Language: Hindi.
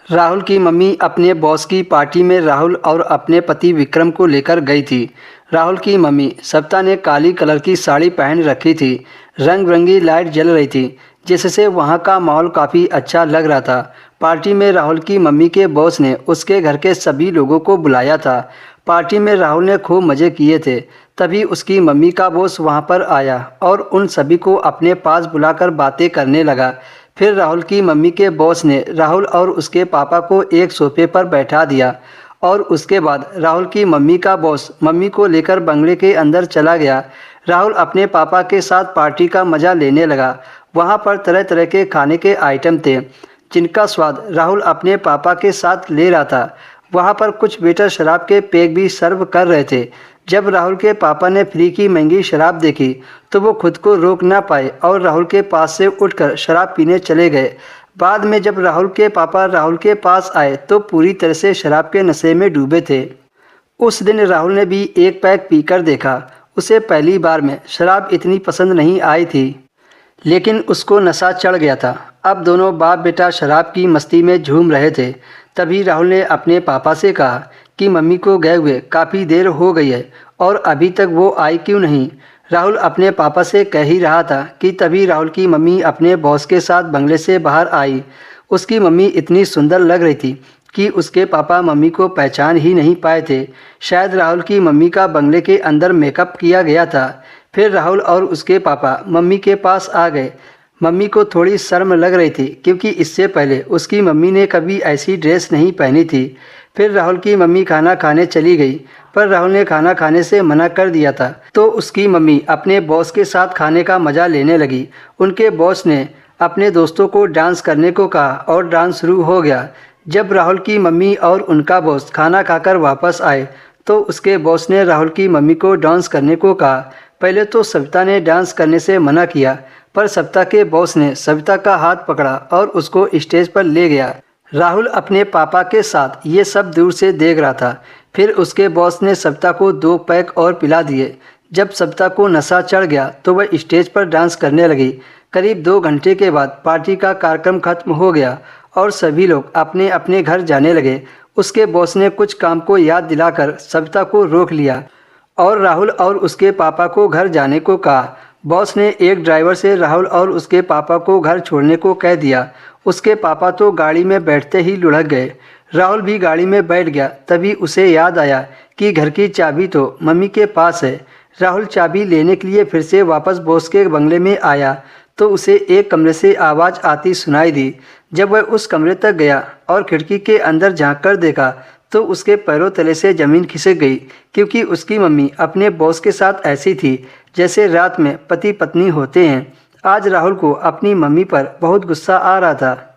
राहुल की मम्मी अपने बॉस की पार्टी में राहुल और अपने पति विक्रम को लेकर गई थी। राहुल की मम्मी सविता ने काली कलर की साड़ी पहन रखी थी। रंग बिरंगी लाइट जल रही थी, जिससे वहाँ का माहौल काफ़ी अच्छा लग रहा था। पार्टी में राहुल की मम्मी के बॉस ने उसके घर के सभी लोगों को बुलाया था। पार्टी में राहुल ने खूब मज़े किए थे। तभी उसकी मम्मी का बॉस वहाँ पर आया और उन सभी को अपने पास बुलाकर बातें करने लगा। फिर राहुल की मम्मी के बॉस ने राहुल और उसके पापा को एक सोफे पर बैठा दिया और उसके बाद राहुल की मम्मी का बॉस मम्मी को लेकर बंगले के अंदर चला गया। राहुल अपने पापा के साथ पार्टी का मज़ा लेने लगा। वहाँ पर तरह तरह के खाने के आइटम थे, जिनका स्वाद राहुल अपने पापा के साथ ले रहा था। वहाँ पर कुछ वेटर शराब के पैक भी सर्व कर रहे थे। जब राहुल के पापा ने फ्री की महंगी शराब देखी तो वो खुद को रोक ना पाए और राहुल के पास से उठकर शराब पीने चले गए। बाद में जब राहुल के पापा राहुल के पास आए तो पूरी तरह से शराब के नशे में डूबे थे। उस दिन राहुल ने भी एक पैक पीकर देखा। उसे पहली बार में शराब इतनी पसंद नहीं आई थी, लेकिन उसको नशा चढ़ गया था। अब दोनों बाप बेटा शराब की मस्ती में झूम रहे थे। तभी राहुल ने अपने पापा से कहा कि मम्मी को गए हुए काफ़ी देर हो गई है और अभी तक वो आई क्यों नहीं। राहुल अपने पापा से कह ही रहा था कि तभी राहुल की मम्मी अपने बॉस के साथ बंगले से बाहर आई। उसकी मम्मी इतनी सुंदर लग रही थी कि उसके पापा मम्मी को पहचान ही नहीं पाए थे। शायद राहुल की मम्मी का बंगले के अंदर मेकअप किया गया था। फिर राहुल और उसके पापा मम्मी के पास आ गए। मम्मी को थोड़ी शर्म लग रही थी, क्योंकि इससे पहले उसकी मम्मी ने कभी ऐसी ड्रेस नहीं पहनी थी। फिर राहुल की मम्मी खाना खाने चली गई, पर राहुल ने खाना खाने से मना कर दिया था। तो उसकी मम्मी अपने बॉस के साथ खाने का मज़ा लेने लगी। उनके बॉस ने अपने दोस्तों को डांस करने को कहा और डांस शुरू हो गया। जब राहुल की मम्मी और उनका बॉस खाना खाकर वापस आए तो उसके बॉस ने राहुल की मम्मी को डांस करने को कहा। पहले तो सविता ने डांस करने से मना किया, पर सविता के बॉस ने सविता का हाथ पकड़ा और उसको स्टेज पर ले गया। राहुल अपने पापा के साथ ये सब दूर से देख रहा था। फिर उसके बॉस ने सविता को 2 पैक और पिला दिए। जब सविता को नशा चढ़ गया तो वह स्टेज पर डांस करने लगी। करीब 2 घंटे के बाद पार्टी का कार्यक्रम खत्म हो गया और सभी लोग अपने अपने घर जाने लगे। उसके बॉस ने कुछ काम को याद दिलाकर सविता को रोक लिया और राहुल और उसके पापा को घर जाने को कहा। बॉस ने एक ड्राइवर से राहुल और उसके पापा को घर छोड़ने को कह दिया। उसके पापा तो गाड़ी में बैठते ही लुढ़क गए। राहुल भी गाड़ी में बैठ गया। तभी उसे याद आया कि घर की चाबी तो मम्मी के पास है। राहुल चाबी लेने के लिए फिर से वापस बॉस के बंगले में आया तो उसे एक कमरे से आवाज़ आती सुनाई दी। जब वह उस कमरे तक गया और खिड़की के अंदर झांक कर देखा तो उसके पैरों तले से ज़मीन खिसक गई, क्योंकि उसकी मम्मी अपने बॉस के साथ ऐसी थी जैसे रात में पति पत्नी होते हैं। आज राहुल को अपनी मम्मी पर बहुत गुस्सा आ रहा था।